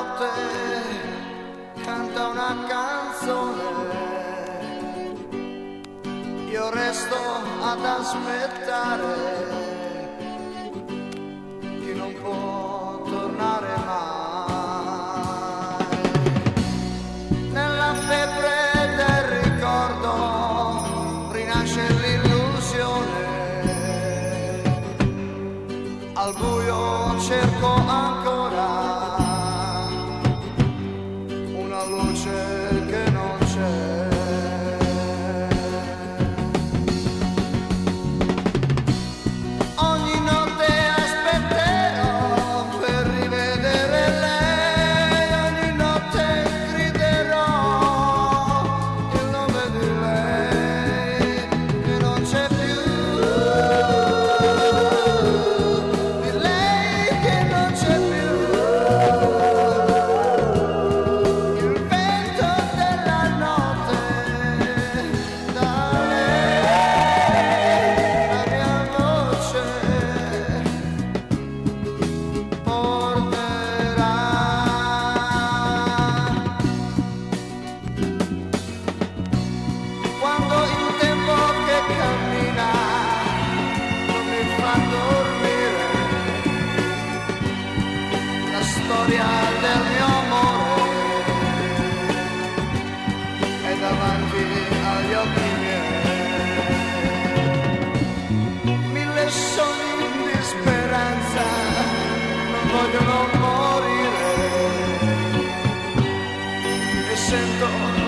notte canta una canzone, io resto ad aspettare chi non può tornare mai. Nella febbre del ricordo rinasce l'illusione, al buio cerco ancora una luce che non c'è. Ogni notte aspetterò per rivedere lei, ogni notte griderò il nome di lei che non c'è più. Quando il tempo che cammina non mi fa dormire, la storia del mio amore è davanti agli occhi miei. Mille sogni di speranza non vogliono morire e sento